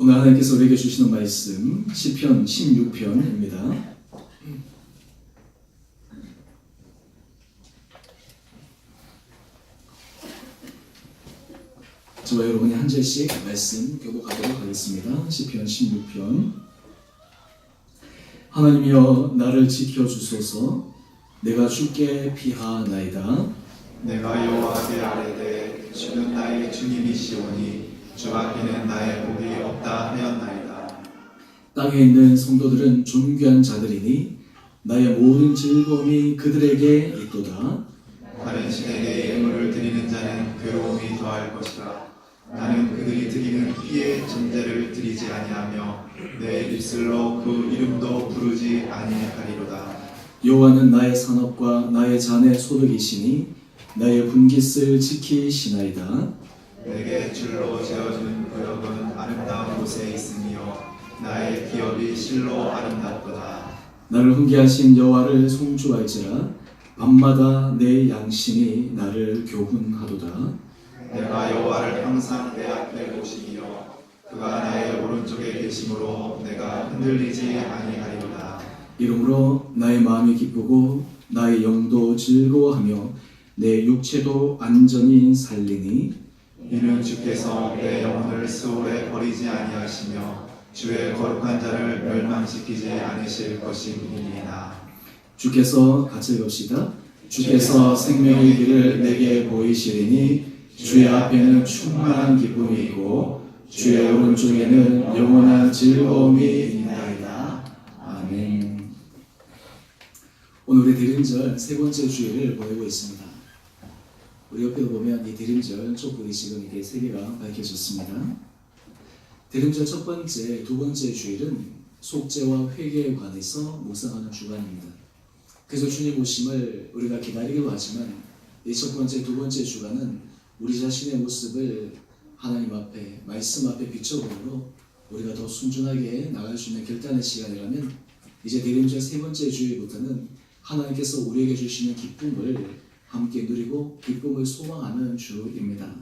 오늘 하나님께서 우리에게 주시는 말씀 시편 16편입니다. 저와 여러분이 한 절씩 말씀 교독하도록 하겠습니다. 시편 16편. 하나님이여 나를 지켜주소서. 내가 주께 피하나이다. 내가 여호와께 아뢰되 주는 나의 주님이시오니 주 앞에는 나의 복이 없다 하였나이다. 땅에 있는 성도들은 존귀한 자들이니 나의 모든 즐거움이 그들에게 있도다. 다른 신에게 예물을 드리는 자는 괴로움이 더할 것이다. 나는 그들이 드리는 피의 전제를 드리지 아니하며 내 입술로 그 이름도 부르지 아니하리로다. 여호와는 나의 산업과 나의 잔의 소득이시니 나의 분깃을 지키시나이다. 내게 줄로 재어준 구역은 아름다운 곳에 있으며 나의 기업이 실로 아름답도다. 나를 훈계하신 여호와를 송축할지라. 밤마다 내 양심이 나를 교훈하도다. 내가 여호와를 항상 내 앞에 모시며 그가 나의 오른쪽에 계심으로 내가 흔들리지 아니하리로다. 이러므로 나의 마음이 기쁘고 나의 영도 즐거워하며 내 육체도 안전히 살리니 이는 주께서 내 영혼을 수월에 버리지 아니하시며 주의 거룩한 자를 멸망시키지 않으실 것임이니이다. 주께서 같이 읽읍시다. 주께서 생명의 길을 내게 보이시리니 주의 앞에는 충만한 기쁨이 있고 주의 오른쪽에는 영원한 즐거움이 있나이다. 아멘. 오늘 우리 대림절 세 번째 주일을 보내고 있습니다. 우리 옆에도 보면 이 대림절 촛불이 지금 이렇게 세 개가 밝혀졌습니다. 대림절 첫 번째, 두 번째 주일은 속죄와 회개에 관해서 묵상하는 주간입니다. 그래서 주님 오심을 우리가 기다리기도 하지만 이 첫 번째, 두 번째 주간은 우리 자신의 모습을 하나님 앞에, 말씀 앞에 비춰보므로 우리가 더 순전하게 나갈 수 있는 결단의 시간이라면 이제 대림절 세 번째 주일부터는 하나님께서 우리에게 주시는 기쁨을 함께 누리고 기쁨을 소망하는 주입니다.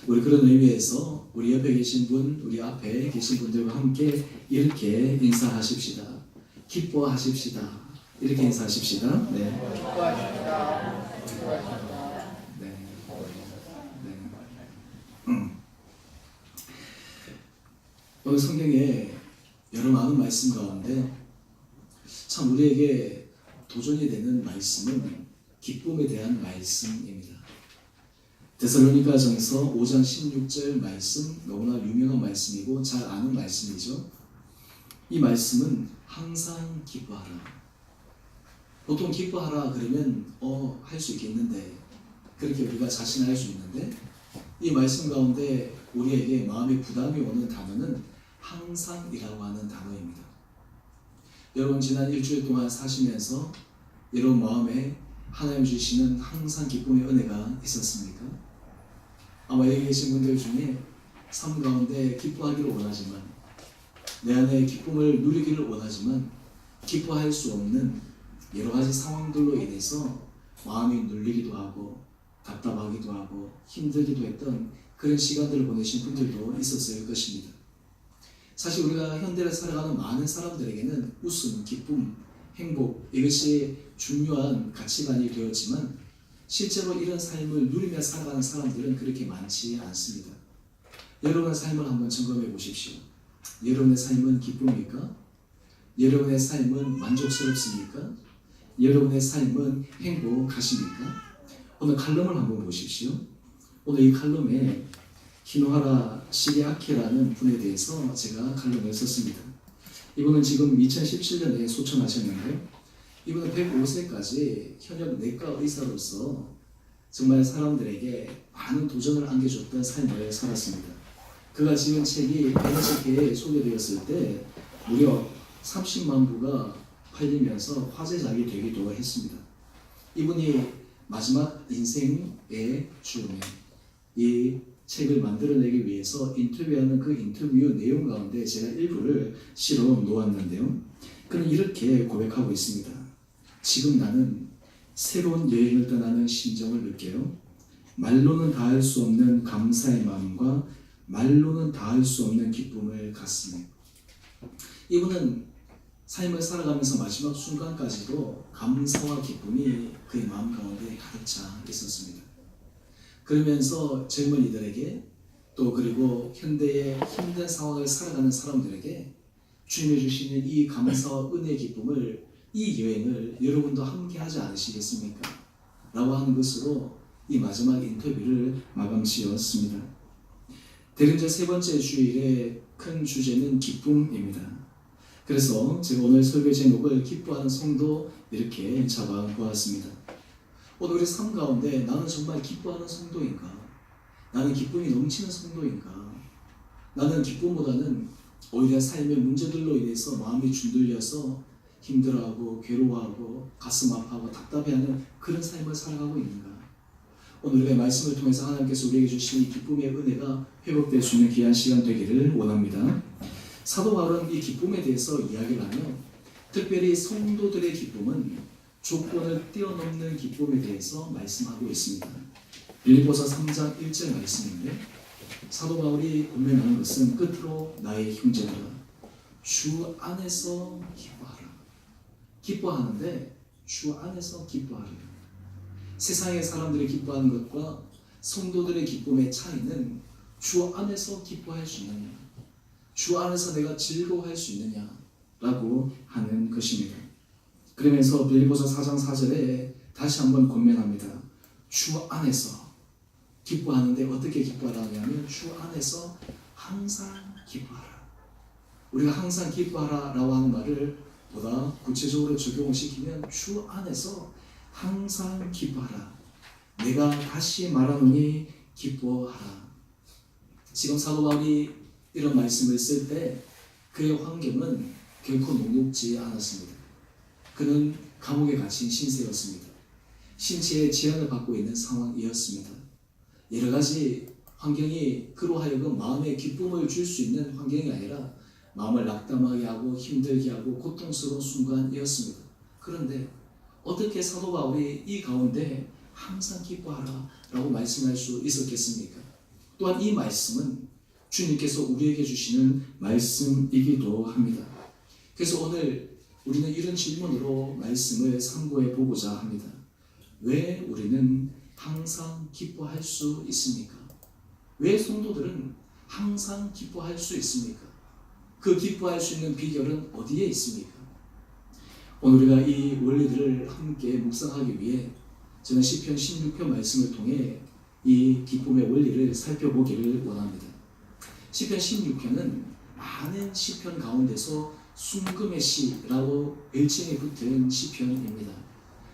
우리 그런 의미에서 우리 옆에 계신 분, 우리 앞에 계신 분들과 함께 이렇게 인사하십시다. 기뻐하십시다. 이렇게 인사하십시다. 네. 네. 오늘 성경에 여러 많은 말씀 가운데 참 우리에게 도전이 되는 말씀은 기쁨에 대한 말씀입니다. 데살로니가전서 5장 16절 말씀 너무나 유명한 말씀이고 잘 아는 말씀이죠. 이 말씀은 항상 기뻐하라. 보통 기뻐하라 그러면 할 수 있겠는데 그렇게 우리가 자신할 수 있는데 이 말씀 가운데 우리에게 마음에 부담이 오는 단어는 항상이라고 하는 단어입니다. 여러분 지난 일주일 동안 사시면서 여러분 마음에 하나님 주시는 항상 기쁨의 은혜가 있었습니까? 아마 여기 계신 분들 중에 삶 가운데 기뻐하기를 원하지만 내 안에 기쁨을 누리기를 원하지만 기뻐할 수 없는 여러 가지 상황들로 인해서 마음이 눌리기도 하고 답답하기도 하고 힘들기도 했던 그런 시간들을 보내신 분들도 있었을 것입니다. 사실 우리가 현대를 살아가는 많은 사람들에게는 웃음, 기쁨, 행복 이것이 중요한 가치관이 되었지만 실제로 이런 삶을 누리며 살아가는 사람들은 그렇게 많지 않습니다. 여러분의 삶을 한번 점검해 보십시오. 여러분의 삶은 기쁩니까? 여러분의 삶은 만족스럽습니까? 여러분의 삶은 행복하십니까? 오늘 칼럼을 한번 보십시오. 오늘 이 칼럼에 키노하라 시게아키라는 분에 대해서 제가 칼럼을 썼습니다. 이분은 지금 2017년에 소천하셨는데 이분은 105세까지 현역 내과 의사로서 정말 사람들에게 많은 도전을 안겨줬던 삶을 살았습니다. 그가 지은 책이 NHK에 소개되었을 때 무려 30만 부가 팔리면서 화제작이 되기도 했습니다. 이분이 마지막 인생의 즈음에 이 책을 만들어내기 위해서 인터뷰하는 그 인터뷰 내용 가운데 제가 일부를 실어 놓았는데요. 그는 이렇게 고백하고 있습니다. 지금 나는 새로운 여행을 떠나는 심정을 느껴요. 말로는 다할 수 없는 감사의 마음과 말로는 다할 수 없는 기쁨을 갖습니다. 이분은 삶을 살아가면서 마지막 순간까지도 감사와 기쁨이 그의 마음 가운데 가득 차 있었습니다. 그러면서 젊은이들에게 또 그리고 현대의 힘든 상황을 살아가는 사람들에게 주님이 주시는 이 감사와 은혜의 기쁨을, 이 여행을 여러분도 함께 하지 않으시겠습니까? 라고 하는 것으로 이 마지막 인터뷰를 마감 지었습니다. 대림절 세 번째 주일의 큰 주제는 기쁨입니다. 그래서 제가 오늘 설교 제목을 기뻐하는 성도 이렇게 잡아보았습니다. 오늘 우리 삶 가운데 나는 정말 기뻐하는 성도인가? 나는 기쁨이 넘치는 성도인가? 나는 기쁨보다는 오히려 삶의 문제들로 인해서 마음이 준들려서 힘들어하고 괴로워하고 가슴 아파하고 답답해하는 그런 삶을 살아가고 있는가? 오늘 우리의 말씀을 통해서 하나님께서 우리에게 주신 이 기쁨의 은혜가 회복될 수 있는 귀한 시간 되기를 원합니다. 사도 바울은 이 기쁨에 대해서 이야기를 하며 특별히 성도들의 기쁨은 조건을 뛰어넘는 기쁨에 대해서 말씀하고 있습니다. 빌립보서 3장 1절 말씀인데 사도 바울이 권면하는 것은 끝으로 나의 형제들아 주 안에서 기뻐하라. 기뻐하는데 주 안에서 기뻐하라. 세상의 사람들이 기뻐하는 것과 성도들의 기쁨의 차이는 주 안에서 기뻐할 수 있느냐, 주 안에서 내가 즐거워할 수 있느냐라고 하는 것입니다. 그러면서 빌립보서 4장 4절에 다시 한번 권면합니다. 주 안에서 기뻐하는데 어떻게 기뻐하라냐면 주 안에서 항상 기뻐하라. 우리가 항상 기뻐하라라고 하는 말을 보다 구체적으로 적용시키면 주 안에서 항상 기뻐하라. 내가 다시 말하노니 기뻐하라. 지금 사도 바울이 이런 말씀을 쓸 때 그의 환경은 결코 녹록지 않았습니다. 그는 감옥에 갇힌 신세였습니다. 신체의 제한을 받고 있는 상황이었습니다. 여러 가지 환경이 그로 하여금 마음에 기쁨을 줄 수 있는 환경이 아니라 마음을 낙담하게 하고 힘들게 하고 고통스러운 순간이었습니다. 그런데 어떻게 사도 바울이 이 가운데 항상 기뻐하라 라고 말씀할 수 있었겠습니까? 또한 이 말씀은 주님께서 우리에게 주시는 말씀이기도 합니다. 그래서 오늘 우리는 이런 질문으로 말씀을 참고해 보고자 합니다. 왜 우리는 항상 기뻐할 수 있습니까? 왜 성도들은 항상 기뻐할 수 있습니까? 그 기뻐할 수 있는 비결은 어디에 있습니까? 오늘 우리가 이 원리들을 함께 묵상하기 위해 저는 시편 16편 말씀을 통해 이 기쁨의 원리를 살펴보기를 원합니다. 시편 16편은 많은 시편 가운데서 순금의 시라고 별칭이 붙은 시편입니다.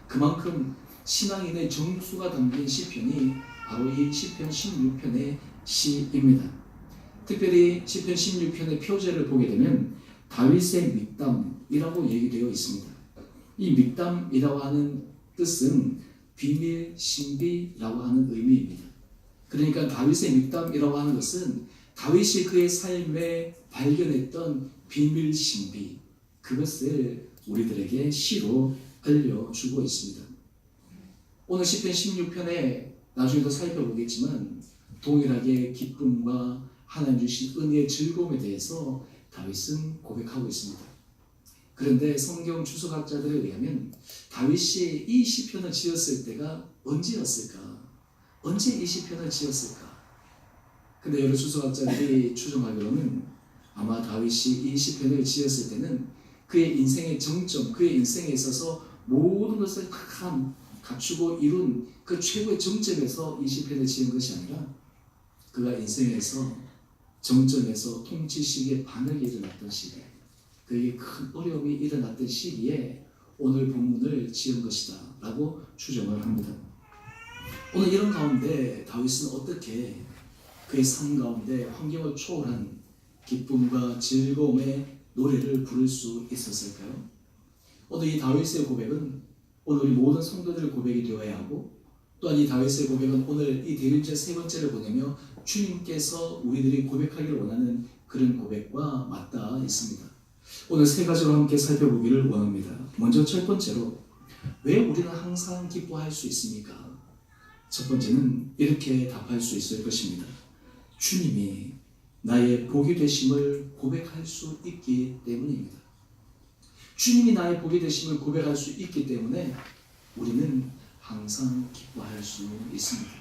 그만큼 신앙인의 정수가 담긴 시편이 바로 이 시편 16편의 시입니다. 특별히 시편 16편의 표제를 보게 되면 다윗의 믹담이라고 얘기되어 있습니다. 이 믹담이라고 하는 뜻은 비밀, 신비라고 하는 의미입니다. 그러니까 다윗의 믹담이라고 하는 것은 다윗이 그의 삶에 발견했던 비밀, 신비, 그것을 우리들에게 시로 알려주고 있습니다. 오늘 시편 16편에 나중에 더 살펴보겠지만 동일하게 기쁨과 하나님 주신 은혜의 즐거움에 대해서 다윗은 고백하고 있습니다. 그런데 성경 주석학자들에 의하면 다윗이 이 시편을 지었을 때가 언제였을까? 언제 이 시편을 지었을까? 근데 여러 주석학자들이 추정하기로는 아마 다윗이 이 시편을 지었을 때는 그의 인생의 정점, 그의 인생에 있어서 모든 것을 다 갖추고 이룬 그 최고의 정점에서 이 시편을 지은 것이 아니라 그가 인생에서 정점에서 통치 시기에 반역이 일어났던 시기에 그에게 큰 어려움이 일어났던 시기에 오늘 본문을 지은 것이다 라고 추정을 합니다. 오늘 이런 가운데 다윗은 어떻게 그의 삶 가운데 환경을 초월한 기쁨과 즐거움의 노래를 부를 수 있었을까요? 오늘 이 다윗의 고백은 오늘 우리 모든 성도들의 고백이 되어야 하고 또한 이 다윗의 고백은 오늘 이 대림절 세 번째를 보내며 주님께서 우리들이 고백하기를 원하는 그런 고백과 맞닿아 있습니다. 오늘 세 가지로 함께 살펴보기를 원합니다. 먼저 첫 번째로 왜 우리는 항상 기뻐할 수 있습니까? 첫 번째는 이렇게 답할 수 있을 것입니다. 주님이 나의 복이 되심을 고백할 수 있기 때문입니다. 주님이 나의 복이 되심을 고백할 수 있기 때문에 우리는 항상 기뻐할 수 있습니다.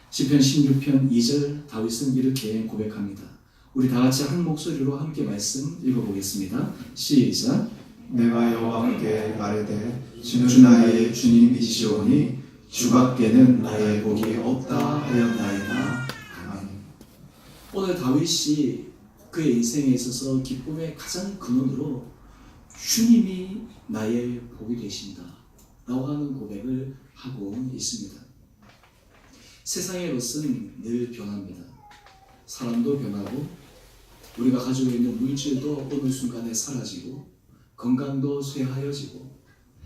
시편 16편 2절 다윗은 이렇게 고백합니다. 우리 다 같이 한 목소리로 함께 말씀 읽어보겠습니다. 시작. 내가 여호와께 말하되 주는 나의 주님이시오니 주밖에는 나의 복이 없다 하였나이다. 아멘. 오늘 다윗이 그의 인생에 있어서 기쁨의 가장 근원으로 주님이 나의 복이 되신다 라고 하는 고백을 하고 있습니다. 세상의 것은 늘 변합니다. 사람도 변하고 우리가 가지고 있는 물질도 어느 순간에 사라지고 건강도 쇠하여지고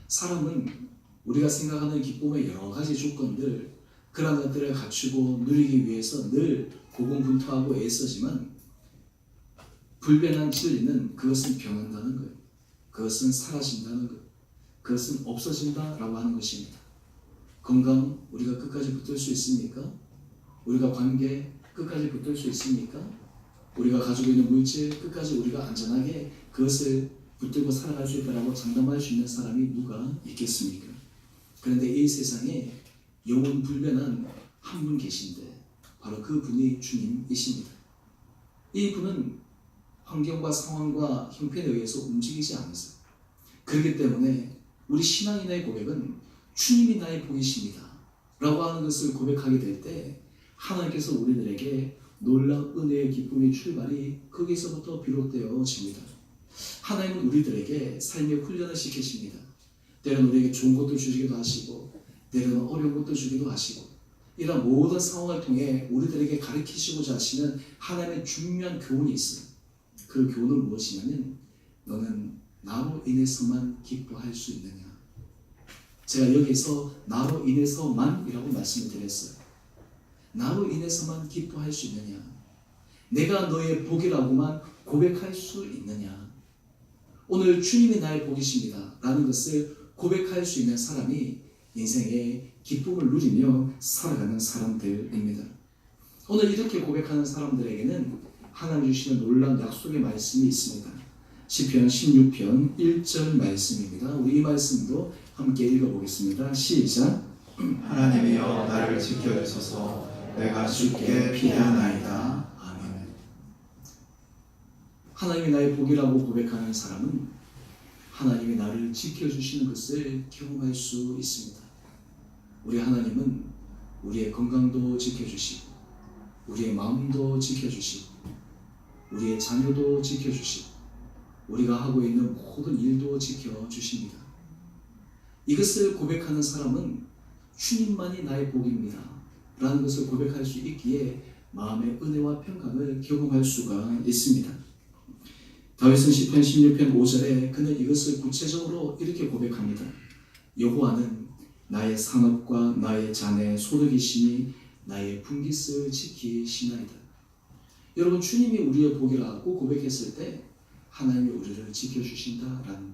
사람은 우리가 생각하는 기쁨의 여러 가지 조건들 그런 것들을 갖추고 누리기 위해서 늘 고군분투하고 애쓰지만 불변한 진리는 그것은 변한다는 거예요. 그것은 사라진다는 거예요. 그것은 없어진다라고 하는 것입니다. 건강 우리가 끝까지 붙들 수 있습니까? 우리가 관계 끝까지 붙들 수 있습니까? 우리가 가지고 있는 물질 끝까지 우리가 안전하게 그것을 붙들고 살아갈 수 있다라고 장담할 수 있는 사람이 누가 있겠습니까? 그런데 이 세상에 영원 불변한 한 분 계신데 바로 그 분이 주님이십니다. 이 분은 환경과 상황과 형편에 의해서 움직이지 않으세요. 그렇기 때문에 우리 신앙인의 고백은 주님이 나의 복이십니다 라고 하는 것을 고백하게 될 때 하나님께서 우리들에게 놀라운 은혜의 기쁨의 출발이 거기서부터 비롯되어집니다. 하나님은 우리들에게 삶의 훈련을 시키십니다. 때로는 우리에게 좋은 것도 주시기도 하시고 때로는 어려운 것도 주기도 하시고 이런 모든 상황을 통해 우리들에게 가르치시고자 하시는 하나님의 중요한 교훈이 있어요. 그 교훈은 무엇이냐면 너는 나로 인해서만 기뻐할 수 있느냐. 제가 여기서 나로 인해서만이라고 말씀을 드렸어요. 나로 인해서만 기뻐할 수 있느냐. 내가 너의 복이라고만 고백할 수 있느냐. 오늘 주님이 나의 복이십니다 라는 것을 고백할 수 있는 사람이 인생의 기쁨을 누리며 살아가는 사람들입니다. 오늘 이렇게 고백하는 사람들에게는 하나님 주시는 놀라운 약속의 말씀이 있습니다. 시편 16편 1절 말씀입니다. 우리 이 말씀도 함께 읽어보겠습니다. 시작. 하나님이여 나를 지켜주소서. 내가 주께 피하나이다. 아멘. 하나님이 나의 복이라고 고백하는 사람은 하나님이 나를 지켜주시는 것을 경험할 수 있습니다. 우리 하나님은 우리의 건강도 지켜주시고 우리의 마음도 지켜주시고 우리의 자녀도 지켜주시고 우리가 하고 있는 모든 일도 지켜주십니다. 이것을 고백하는 사람은 주님만이 나의 복입니다 라는 것을 고백할 수 있기에 마음의 은혜와 평강을 경험할 수가 있습니다. 다윗은 시편 16편 5절에 그는 이것을 구체적으로 이렇게 고백합니다. 여호와는 나의 산업과 나의 잔의 소득이시니 나의 분깃을 지키시나이다. 여러분 주님이 우리의 복이라고 고백했을 때 하나님이 우리를 지켜주신다라는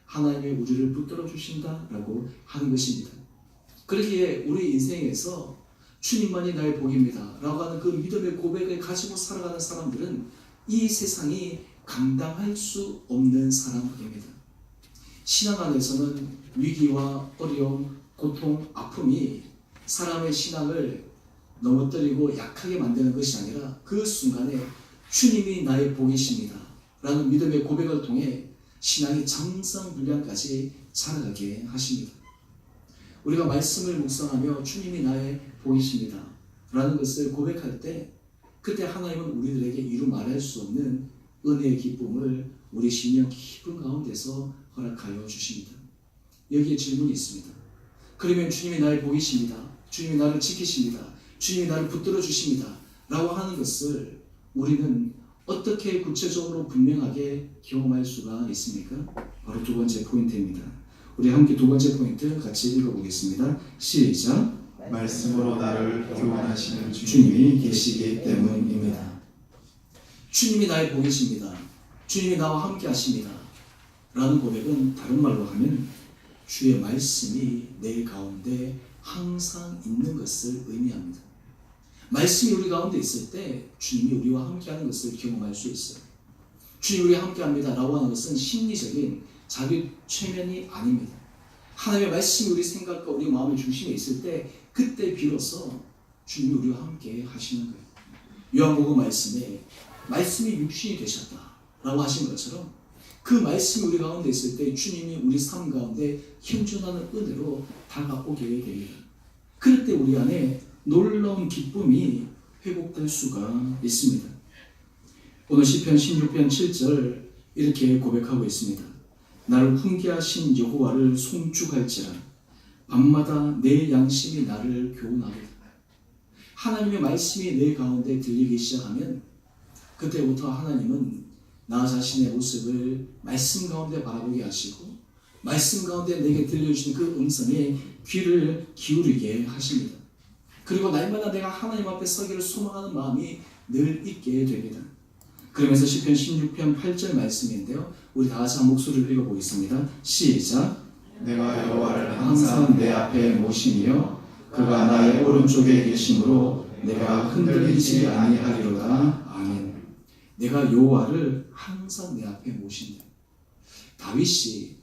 하나님이 우리를 붙들어 주신다라고 하는 것입니다. 그러기에 우리 인생에서 주님만이 나의 복입니다 라고 하는 그 믿음의 고백을 가지고 살아가는 사람들은 이 세상이 감당할 수 없는 사람입니다. 신앙 안에서는 위기와 어려움, 고통, 아픔이 사람의 신앙을 넘어뜨리고 약하게 만드는 것이 아니라 그 순간에 주님이 나의 복이십니다 라는 믿음의 고백을 통해 신앙이 정상분량까지 자라가게 하십니다. 우리가 말씀을 묵상하며 주님이 나의 복이십니다 라는 것을 고백할 때 그때 하나님은 우리들에게 이루 말할 수 없는 은혜의 기쁨을 우리 심령 깊은 가운데서 허락하여 주십니다. 여기에 질문이 있습니다. 그러면 주님이 나의 복이십니다. 주님이 나를 지키십니다. 주님이 나를 붙들어 주십니다 라고 하는 것을 우리는 어떻게 구체적으로 분명하게 경험할 수가 있습니까? 바로 두 번째 포인트입니다. 우리 함께 두 번째 포인트 같이 읽어보겠습니다. 시작. 말씀으로 나를 교훈하시는 주님이 계시기 때문입니다. 주님이 나의 복이십니다. 주님이 나와 함께 하십니다 라는 고백은 다른 말로 하면 주의 말씀이 내 가운데 항상 있는 것을 의미합니다. 말씀이 우리 가운데 있을 때 주님이 우리와 함께하는 것을 경험할 수 있어요. 주님이 우리와 함께합니다 라고 하는 것은 심리적인 자기 최면이 아닙니다. 하나님의 말씀이 우리 생각과 우리 마음의 중심에 있을 때 그때 비로소 주님이 우리와 함께 하시는 거예요. 요한복음 말씀에 말씀이 육신이 되셨다 라고 하신 것처럼 그 말씀이 우리 가운데 있을 때 주님이 우리 삶 가운데 현존하는 은혜로 다가오게 됩니다. 그럴 때 우리 안에 놀라운 기쁨이 회복될 수가 있습니다. 오늘 시편 16편 7절 이렇게 고백하고 있습니다. 나를 훈계하신 여호와를 송축할지라 밤마다 내 양심이 나를 교훈하리라. 하나님의 말씀이 내 가운데 들리기 시작하면 그때부터 하나님은 나 자신의 모습을 말씀 가운데 바라보게 하시고 말씀 가운데 내게 들려주시는 그 음성에 귀를 기울이게 하십니다. 그리고 날마다 내가 하나님 앞에 서기를 소망하는 마음이 늘 있게 됩니다. 그러면서 시편 16편 8절 말씀인데요. 우리 다 같이 한 목소리를 읽어보겠습니다. 시작. 내가 여호와를 항상 내 앞에 모시며 그가 나의 오른쪽에 계심으로 내가 흔들리지 아니하리로다. 아멘. 내가 여호와를 항상 내 앞에 모신다. 다윗이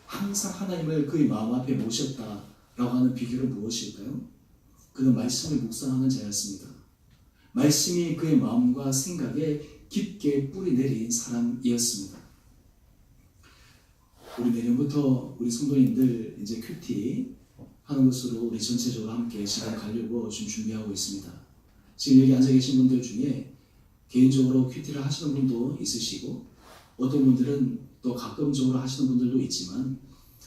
항상 하나님을 그의 마음 앞에 모셨다라고 하는 비결은 무엇일까요? 그는 말씀을 묵상하는 자였습니다. 말씀이 그의 마음과 생각에 깊게 뿌리 내린 사람이었습니다. 우리 내년부터 우리 성도님들 이제 큐티 하는 것으로 우리 전체적으로 함께 시간 가려고 지금 준비하고 있습니다. 지금 여기 앉아 계신 분들 중에 개인적으로 큐티를 하시는 분도 있으시고 어떤 분들은 또 가끔적으로 하시는 분들도 있지만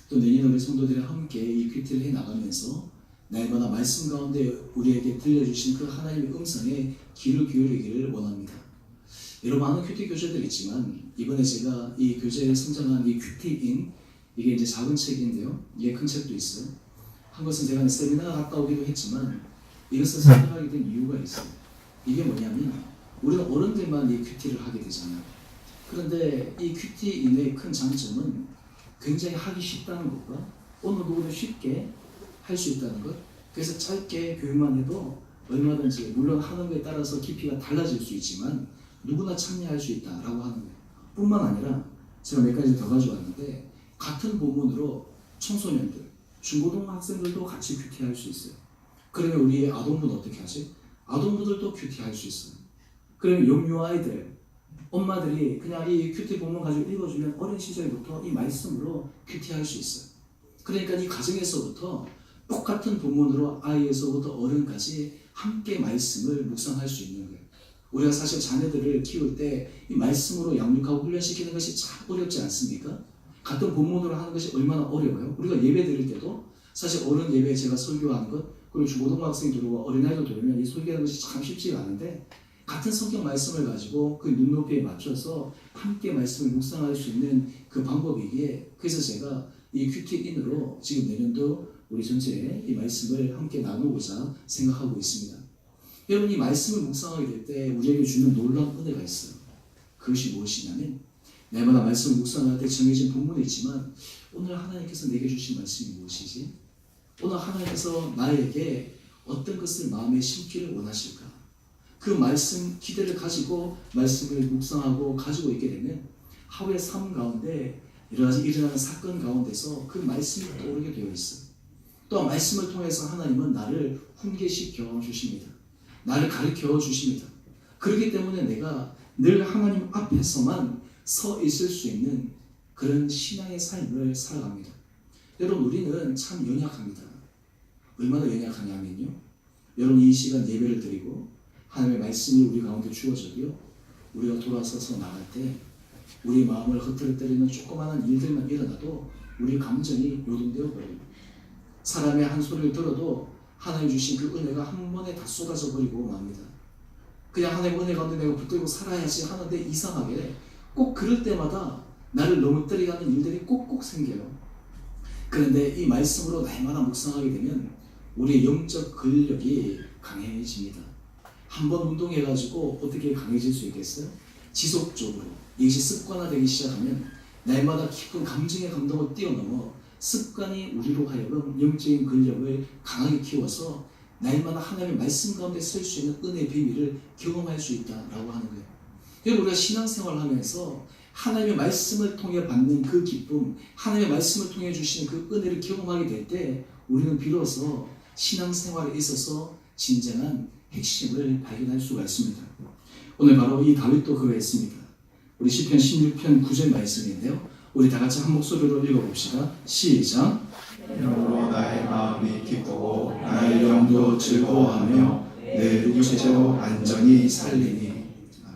또 내년 우리 성도들이 함께 이 큐티를 해 나가면서 날마다 말씀 가운데 우리에게 들려주신 그 하나님의 음성에 귀를 기울이기를 원합니다. 여러 많은 큐티 교재들 있지만 이번에 제가 이 교재에 선정한 이 큐티인 이게 이제 작은 책인데요. 이게 큰 책도 있어요. 한 것은 제가 세미나 갔다 오기도 했지만 이것을 선정하게 된 이유가 있어요. 이게 뭐냐면 우리는 어른들만 이 큐티를 하게 되잖아요. 그런데 이 큐티인의 큰 장점은 굉장히 하기 쉽다는 것과 어느 누구든 쉽게 할 수 있다는 것. 그래서 짧게 교육만 해도 얼마든지 물론 하는 것에 따라서 깊이가 달라질 수 있지만 누구나 참여할 수 있다라고 하는 거예요. 뿐만 아니라 제가 몇 가지 더 가져왔는데 같은 본문으로 청소년들, 중고등학생들도 같이 큐티할 수 있어요. 그러면 우리 아동부는 어떻게 하지? 아동부들도 큐티할 수 있어요. 그러면 영유아이들, 엄마들이 그냥 이 큐티 본문 가지고 읽어주면 어린 시절부터 이 말씀으로 큐티할 수 있어요. 그러니까 이 가정에서부터 똑같은 본문으로 아이에서부터 어른까지 함께 말씀을 묵상할 수 있는 거예요. 우리가 사실 자녀들을 키울 때 이 말씀으로 양육하고 훈련시키는 것이 참 어렵지 않습니까? 같은 본문으로 하는 것이 얼마나 어려워요? 우리가 예배 드릴 때도 사실 어른 예배 제가 설교하는 것 그리고 중고등학생이 들어오고 어린아이도 들어오면 이 설교하는 것이 참 쉽지가 않은데 같은 성경 말씀을 가지고 그 눈높이에 맞춰서 함께 말씀을 묵상할 수 있는 그 방법이기에 그래서 제가 이 큐티인으로 지금 내년도 우리 전체에 이 말씀을 함께 나누고자 생각하고 있습니다. 여러분 이 말씀을 묵상하게 될 때 우리에게 주는 놀라운 은혜가 있어요. 그것이 무엇이냐면 날마다 말씀을 묵상할 때 정해진 본문이 있지만 오늘 하나님께서 내게 주신 말씀이 무엇이지? 오늘 하나님께서 나에게 어떤 것을 마음에 심기를 원하실까? 그 말씀 기대를 가지고 말씀을 묵상하고 가지고 있게 되면 하루의 삶 가운데 여러 가지 일어나는 사건 가운데서 그 말씀이 떠오르게 되어 있어요. 또 말씀을 통해서 하나님은 나를 훈계시켜 주십니다. 나를 가르쳐 주십니다. 그렇기 때문에 내가 늘 하나님 앞에서만 서 있을 수 있는 그런 신앙의 삶을 살아갑니다. 여러분 우리는 참 연약합니다. 얼마나 연약하냐면요. 여러분 이 시간 예배를 드리고 하나님의 말씀이 우리 가운데 주어져도요. 우리가 돌아서서 나갈 때 우리 마음을 흐트러뜨리는 조그마한 일들만 일어나도 우리 감정이 요동되어 버려요. 사람의 한 소리를 들어도 하나님 주신 그 은혜가 한 번에 다 쏟아져 버리고 맙니다. 그냥 하나님의 은혜 가운데 내가 붙들고 살아야지 하는데 이상하게 꼭 그럴 때마다 나를 넘어뜨리게 하는 일들이 꼭꼭 생겨요. 그런데 이 말씀으로 날마다 묵상하게 되면 우리의 영적 근력이 강해집니다. 한번 운동해가지고 어떻게 강해질 수 있겠어요? 지속적으로 이것이 습관화되기 시작하면 날마다 깊은 감정의 감동을 뛰어넘어 습관이 우리로 하여금 영적인 근력을 강하게 키워서 날마다 하나님의 말씀 가운데 설 수 있는 은혜의 비밀을 경험할 수 있다라고 하는 거예요. 여러분, 우리가 신앙생활을 하면서 하나님의 말씀을 통해 받는 그 기쁨, 하나님의 말씀을 통해 주시는 그 은혜를 경험하게 될 때 우리는 비로소 신앙생활에 있어서 진정한 핵심을 발견할 수가 있습니다. 오늘 바로 이 다윗도 그러했습니다. 우리 시편 16편 9절 말씀인데요. 우리 다 같이 한 목소리로 읽어봅시다. 시작. 이러므로 나의 마음이 기쁘고 나의 영도 즐거워하며 내 육체도 안전히 살리니.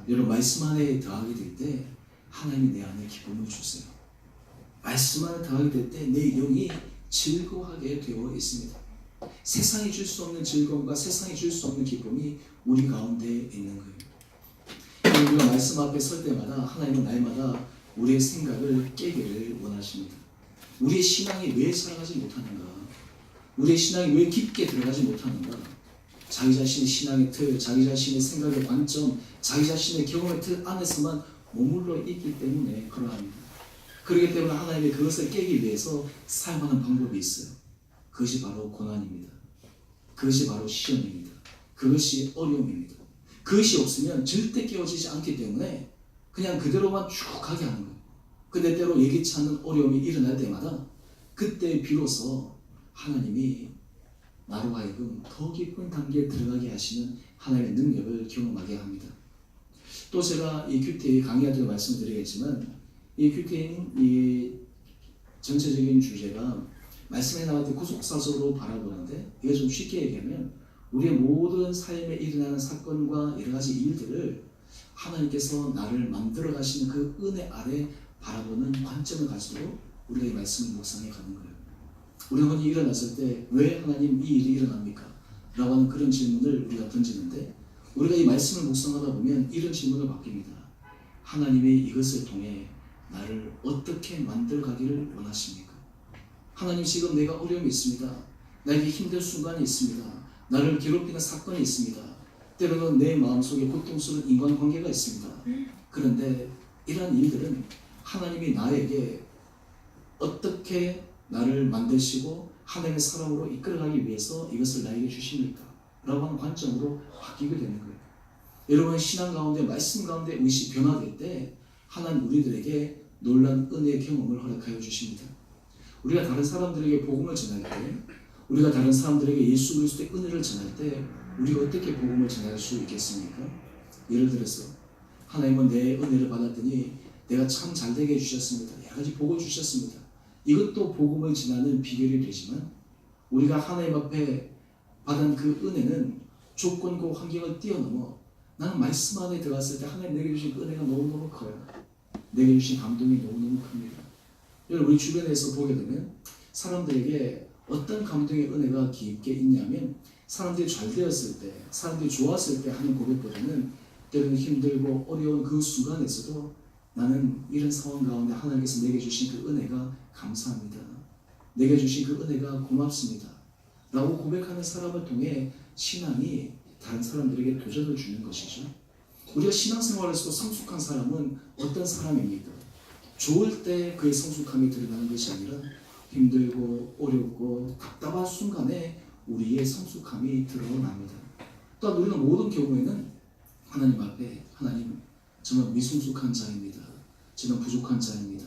여러분, 말씀 안에 더하게 될 때 하나님이 내 안에 기쁨을 주세요. 말씀 안에 더하게 될 때 내 영이 즐거워하게 되어 있습니다. 세상이 줄 수 없는 즐거움과 세상이 줄 수 없는 기쁨이 우리 가운데 있는 거예요. 우리가 말씀 앞에 설 때마다 하나님은 날마다 우리의 생각을 깨기를 원하십니다. 우리의 신앙이 왜 살아가지 못하는가? 우리의 신앙이 왜 깊게 들어가지 못하는가? 자기 자신의 신앙의 틀, 자기 자신의 생각의 관점, 자기 자신의 경험의 틀 안에서만 머물러 있기 때문에 그러합니다. 그렇기 때문에 하나님이 그것을 깨기 위해서 사용하는 방법이 있어요. 그것이 바로 고난입니다. 그것이 바로 시험입니다. 그것이 어려움입니다. 그것이 없으면 절대 깨어지지 않기 때문에 그냥 그대로만 쭉 가게 하는 거예요. 근데 때로 예기치 않는 어려움이 일어날 때마다 그때 비로소 하나님이 나로 하여금 더 깊은 단계에 들어가게 하시는 하나님의 능력을 경험하게 합니다. 또 제가 이 큐티 강의할 때 말씀드리겠지만 이 큐티는 이 전체적인 주제가 말씀에 나올 때 구속사적으로 바라보는데 이게 좀 쉽게 얘기하면 우리의 모든 삶에 일어나는 사건과 여러 가지 일들을 하나님께서 나를 만들어 가시는 그 은혜 아래 바라보는 관점을 가지고 우리가 이 말씀을 묵상해 가는 거예요. 우리가 흔히 일어났을 때 왜 하나님 이 일이 일어납니까? 라고 하는 그런 질문을 우리가 던지는데 우리가 이 말씀을 묵상하다 보면 이런 질문을 바뀝니다. 하나님이 이것을 통해 나를 어떻게 만들어 가기를 원하십니까? 하나님, 지금 내가 어려움이 있습니다. 나에게 힘든 순간이 있습니다. 나를 괴롭히는 사건이 있습니다. 때로는 내 마음속에 고통스러운 인간관계가 있습니다. 그런데 이러한 일들은 하나님이 나에게 어떻게 나를 만드시고 하나님의 사람으로 이끌어가기 위해서 이것을 나에게 주십니까? 라고 하는 관점으로 바뀌게 되는 거예요. 여러분, 신앙 가운데 말씀 가운데 의식이 변화될 때 하나님 우리들에게 놀라운 은혜의 경험을 허락하여 주십니다. 우리가 다른 사람들에게 복음을 전할 때, 우리가 다른 사람들에게 예수 그리스도의 은혜를 전할 때 우리가 어떻게 복음을 전할 수 있겠습니까? 예를 들어서 하나님은 내 은혜를 받았더니 내가 참 잘되게 해주셨습니다. 여러 가지 복을 주셨습니다. 이것도 복음을 전하는 비결이 되지만 우리가 하나님 앞에 받은 그 은혜는 조건과 환경을 뛰어넘어 나는 말씀 안에 들어갔을 때 하나님 내게 주신 그 은혜가 너무너무 커요. 내게 주신 감동이 너무너무 큽니다. 우리 주변에서 보게 되면 사람들에게 어떤 감동의 은혜가 깊게 있냐면 사람들이 잘 되었을 때, 사람들이 좋았을 때 하는 고백보다는 때로는 힘들고 어려운 그 순간에서도 나는 이런 상황 가운데 하나님께서 내게 주신 그 은혜가 감사합니다. 내게 주신 그 은혜가 고맙습니다. 라고 고백하는 사람을 통해 신앙이 다른 사람들에게 도전을 주는 것이죠. 우리가 신앙생활에서도 성숙한 사람은 어떤 사람입니까? 좋을 때 그의 성숙함이 드러나는 것이 아니라 힘들고 어렵고 답답한 순간에 우리의 성숙함이 드러납니다. 또한 우리는 모든 경우에는 하나님 앞에 하나님, 저는 미성숙한 자입니다. 저는 부족한 자입니다.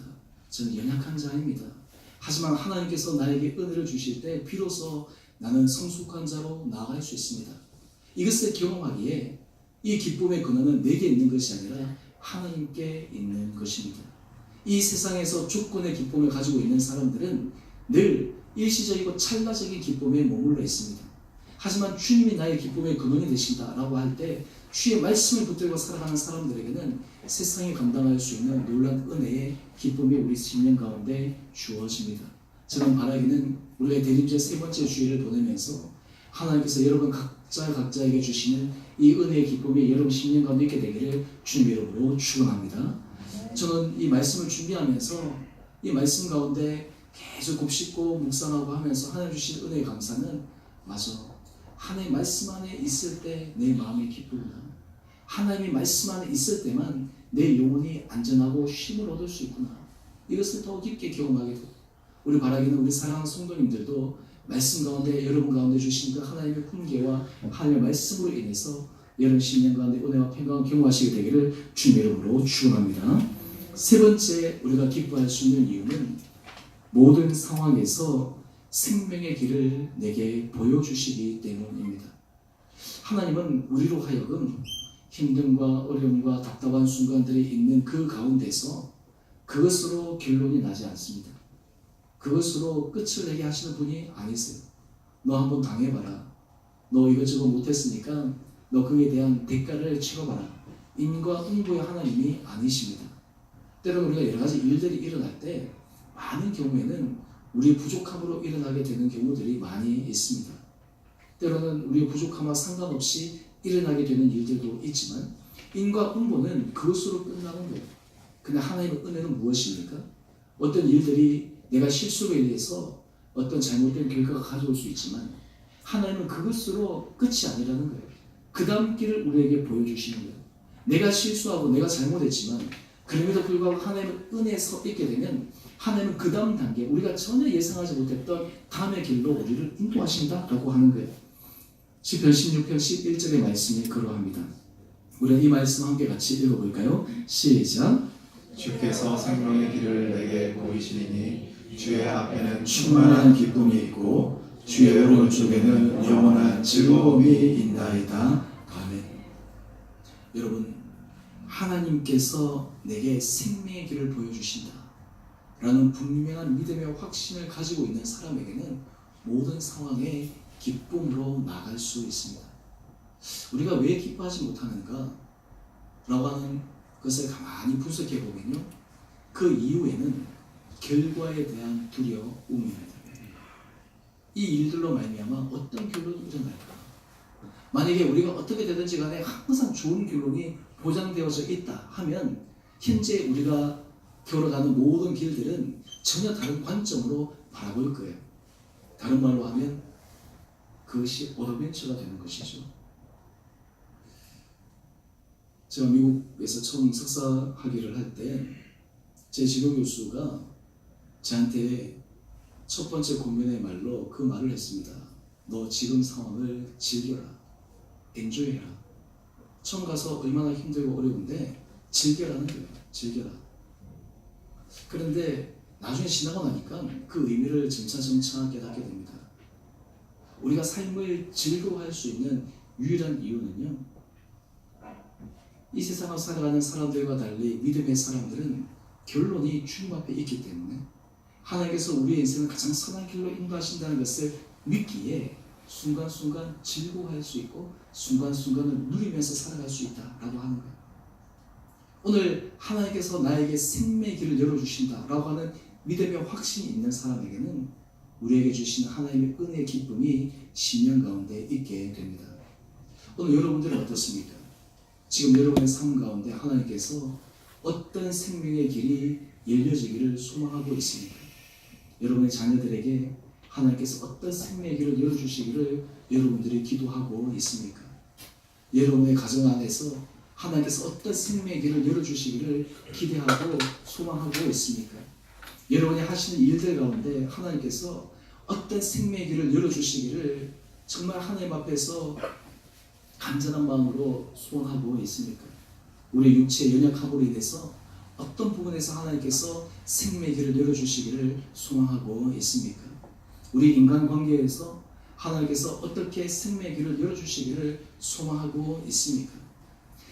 저는 연약한 자입니다. 하지만 하나님께서 나에게 은혜를 주실 때 비로소 나는 성숙한 자로 나아갈 수 있습니다. 이것을 경험하기에 이 기쁨의 근원은 내게 있는 것이 아니라 하나님께 있는 것입니다. 이 세상에서 주권의 기쁨을 가지고 있는 사람들은 늘 일시적이고 찰나적인 기쁨에 머물러 있습니다. 하지만 주님이 나의 기쁨의 근원이 되신다라고 할 때 주의 말씀을 붙들고 살아가는 사람들에게는 세상이 감당할 수 있는 놀라운 은혜의 기쁨이 우리 심령 가운데 주어집니다. 저는 바라기는 우리가 대림절 세 번째 주일을 보내면서 하나님께서 여러분 각자에게 주시는 이 은혜의 기쁨이 여러분 심령 가운데 있게 되기를 주님 이름으로 축원합니다. 저는 이 말씀을 준비하면서 이 말씀 가운데 계속 곱씹고 묵상하고 하면서 하나님 주신 은혜의 감사는 맞아. 하나님의 말씀 안에 있을 때 내 마음이 기쁘구나. 하나님의 말씀 안에 있을 때만 내 영혼이 안전하고 쉼을 얻을 수 있구나. 이것을 더 깊게 경험하게 되고 우리 바라기는 우리 사랑하는 성도님들도 말씀 가운데 여러분 가운데 주신 그 하나님의 훈계와 하나님의 말씀으로 인해서 여러분 신년 가운데 은혜와 평강을 경험하시게 되기를 주님의 이름으로 축원합니다. 세 번째 우리가 기뻐할 수 있는 이유는 모든 상황에서 생명의 길을 내게 보여주시기 때문입니다. 하나님은 우리로 하여금 힘듦과 어려움과 답답한 순간들이 있는 그 가운데서 그것으로 결론이 나지 않습니다. 그것으로 끝을 내게 하시는 분이 아니세요. 너 한번 당해봐라. 너 이것저것 못했으니까 너 그에 대한 대가를 치러봐라. 인과 응보의 하나님이 아니십니다. 때로는 우리가 여러 가지 일들이 일어날 때 많은 경우에는 우리의 부족함으로 일어나게 되는 경우들이 많이 있습니다. 때로는 우리의 부족함과 상관없이 일어나게 되는 일들도 있지만 인과 응보는 그것으로 끝나는 거예요. 근데 하나님의 은혜는 무엇입니까? 어떤 일들이 내가 실수로 인해서 어떤 잘못된 결과가 가져올 수 있지만 하나님은 그것으로 끝이 아니라는 거예요. 그 다음 길을 우리에게 보여주시는 거예요. 내가 실수하고 내가 잘못했지만 그럼에도 불구하고 하나님의 은혜에 서 있게 되면 하나님은 그 다음 단계 우리가 전혀 예상하지 못했던 다음의 길로 우리를 인도하신다라고 하는 거예요. 시편 16편 11절의 말씀이 그러합니다. 우리가 이 말씀 함께 같이 읽어볼까요? 시작. 주께서 생명의 길을 내게 보이시리니 주의 앞에는 충만한 기쁨이 있고 주의 오른쪽에는 영원한 즐거움이 있나이다. 아멘. 여러분, 하나님께서 내게 생명의 길을 보여주신다 라는 분명한 믿음의 확신을 가지고 있는 사람에게는 모든 상황에 기쁨으로 나갈 수 있습니다. 우리가 왜 기뻐하지 못하는가 라고 하는 것을 가만히 분석해 보면요, 그 이유에는 결과에 대한 두려움입니다. 이 일들로 말미암아 어떤 결론이 일어날까? 만약에 우리가 어떻게 되든지 간에 항상 좋은 결론이 보장되어져 있다 하면 현재 우리가 걸어가는 모든 길들은 전혀 다른 관점으로 바라볼 거예요. 다른 말로 하면 그것이 어드벤처가 되는 것이죠. 제가 미국에서 처음 석사 학위를 할 때 제 지도 교수가 저한테 첫 번째 고민의 말로 그 말을 했습니다. 너 지금 상황을 즐겨라. 엔조이해라. 처음 가서 얼마나 힘들고 어려운데 즐겨라는 거예요. 즐겨라. 그런데 나중에 지나고 나니까 그 의미를 점차점차 깨닫게 됩니다. 우리가 삶을 즐거워할 수 있는 유일한 이유는요, 이 세상을 살아가는 사람들과 달리 믿음의 사람들은 결론이 주님 앞에 있기 때문에 하나님께서 우리의 인생을 가장 선한 길로 인도하신다는 것을 믿기에 순간순간 즐거워할 수 있고 순간순간을 누리면서 살아갈 수 있다라고 하는 거예요. 오늘 하나님께서 나에게 생명의 길을 열어주신다라고 하는 믿음의 확신이 있는 사람에게는 우리에게 주신 하나님의 은혜의 기쁨이 심령 가운데 있게 됩니다. 오늘 여러분들은 어떻습니까? 지금 여러분의 삶 가운데 하나님께서 어떤 생명의 길이 열려지기를 소망하고 있습니까? 여러분의 자녀들에게 하나님께서 어떤 생명의 길을 열어주시기를 여러분들이 기도하고 있습니까? 여러분의 가정 안에서 하나님께서 어떤 생명의 길을 열어주시기를 기대하고 소망하고 있습니까? 여러분이 하시는 일들 가운데 하나님께서 어떤 생명의 길을 열어주시기를 정말 하나님 앞에서 간절한 마음으로 소원하고 있습니까? 우리 육체의 연약함으로 인해서 어떤 부분에서 하나님께서 생명의 길을 열어주시기를 소망하고 있습니까? 우리 인간관계에서 하나님께서 어떻게 생명의 길을 열어주시기를 소망하고 있습니까?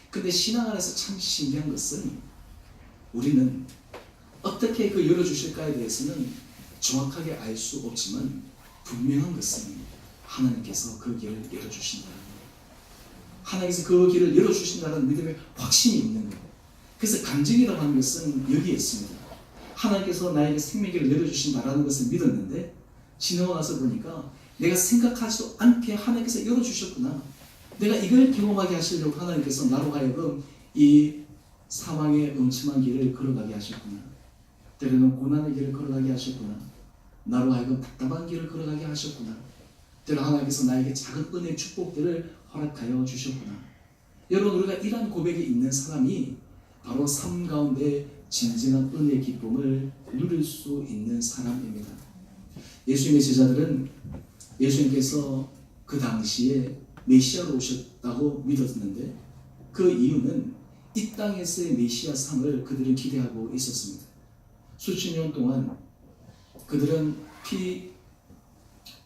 근데 신앙 안에서 참 신기한 것은 우리는 어떻게 그 열어주실까에 대해서는 정확하게 알 수 없지만 분명한 것은 하나님께서 그 길을 열어주신다는 거예요. 하나님께서 그 길을 열어주신다는 믿음의 확신이 있는 거예요. 그래서 간증이라고 하는 것은 여기에 있습니다. 하나님께서 나에게 생명의 길을 열어주신다라는 것을 믿었는데 지나고 나서 보니까 내가 생각하지도 않게 하나님께서 열어주셨구나. 내가 이걸 경험하게 하시려고 하나님께서 나로 하여금 이 사망의 음침한 길을 걸어가게 하셨구나. 때로는 고난의 길을 걸어가게 하셨구나. 나로 하여금 답답한 길을 걸어가게 하셨구나. 때로 하나님께서 나에게 작은 은혜의 축복들을 허락하여 주셨구나. 여러분, 우리가 이러한 고백이 있는 사람이 바로 삶 가운데 진정한 은혜의 기쁨을 누릴 수 있는 사람입니다. 예수님의 제자들은 예수님께서 그 당시에 메시아로 오셨다고 믿었는데 그 이유는 이 땅에서의 메시아 상을 그들은 기대하고 있었습니다. 수천 년 동안 그들은 피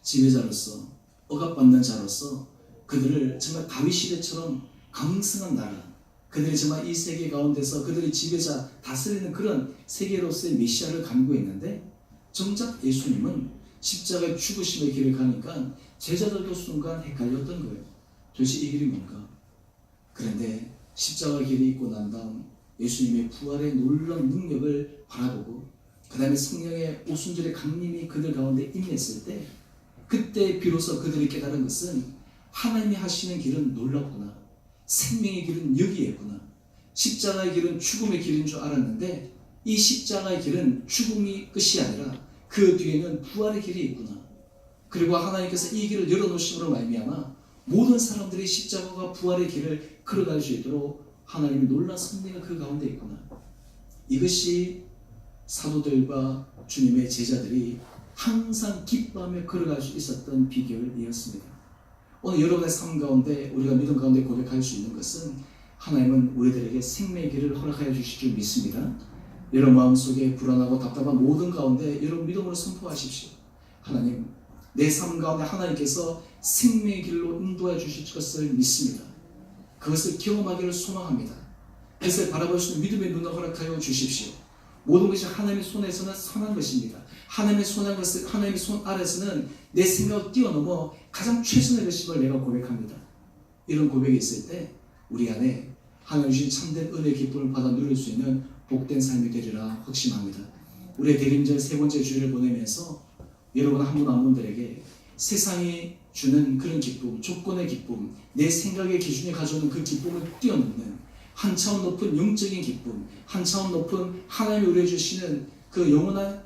지배자로서 억압받는 자로서 그들을 정말 다윗 시대처럼 강성한 나라, 그들이 정말 이 세계 가운데서 그들의 지배자 다스리는 그런 세계로서의 메시아를 간구했는데 정작 예수님은 십자가의 죽으심의 길을 가니까 제자들도 순간 헷갈렸던 거예요. 도대체 이 길이 뭔가? 그런데 십자가 길이 있고 난 다음 예수님의 부활의 놀라운 능력을 바라보고 그 다음에 성령의 오순절의 강림이 그들 가운데 임했을 때 그때 비로소 그들이 깨달은 것은 하나님이 하시는 길은 놀랍구나. 생명의 길은 여기에 있구나. 십자가의 길은 죽음의 길인 줄 알았는데 이 십자가의 길은 죽음이 끝이 아니라 그 뒤에는 부활의 길이 있구나. 그리고 하나님께서 이 길을 열어놓으심으로 말미암아 모든 사람들이 십자가와 부활의 길을 걸어갈 수 있도록 하나님의 놀라운 섭리가 그 가운데 있구나. 이것이 사도들과 주님의 제자들이 항상 기뻐하며 걸어갈 수 있었던 비결이었습니다. 오늘 여러분의 삶 가운데 우리가 믿음 가운데 고백할 수 있는 것은 하나님은 우리들에게 생명의 길을 허락하여 주실 줄 믿습니다. 여러분 마음속에 불안하고 답답한 모든 가운데 여러분 믿음으로 선포하십시오. 하나님, 내 삶 가운데 하나님께서 생명의 길로 인도해 주실 것을 믿습니다. 그것을 경험하기를 소망합니다. 그것을 바라볼 수 있는 믿음의 눈을 허락하여 주십시오. 모든 것이 하나님의 손에서는 선한 것입니다. 하나님의 선한 것을 하나님의 손 아래서는 내 생각을 뛰어넘어 가장 최선의 것임을 내가 고백합니다. 이런 고백이 있을 때 우리 안에 하나님 주신 참된 은혜의 기쁨을 받아 누릴 수 있는 복된 삶이 되리라 확신합니다. 우리의 대림절 세 번째 주일을 보내면서 여러분 한 분 한 분들에게 세상이 주는 그런 기쁨, 조건의 기쁨, 내 생각의 기준이 가져오는 그 기쁨을 뛰어넘는 한 차원 높은 영적인 기쁨, 한 차원 높은 하나님이 우리에게 주시는 그 영원한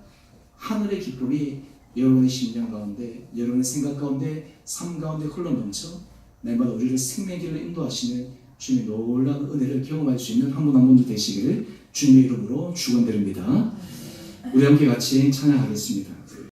하늘의 기쁨이 여러분의 심령 가운데, 여러분의 생각 가운데, 삶 가운데 흘러넘쳐 날마다 우리를 생명의 길로 인도하시는 주님의 놀라운 은혜를 경험할 수 있는 한 분 한 분도 되시기를 주님의 이름으로 축원드립니다. 우리 함께 같이 찬양하겠습니다.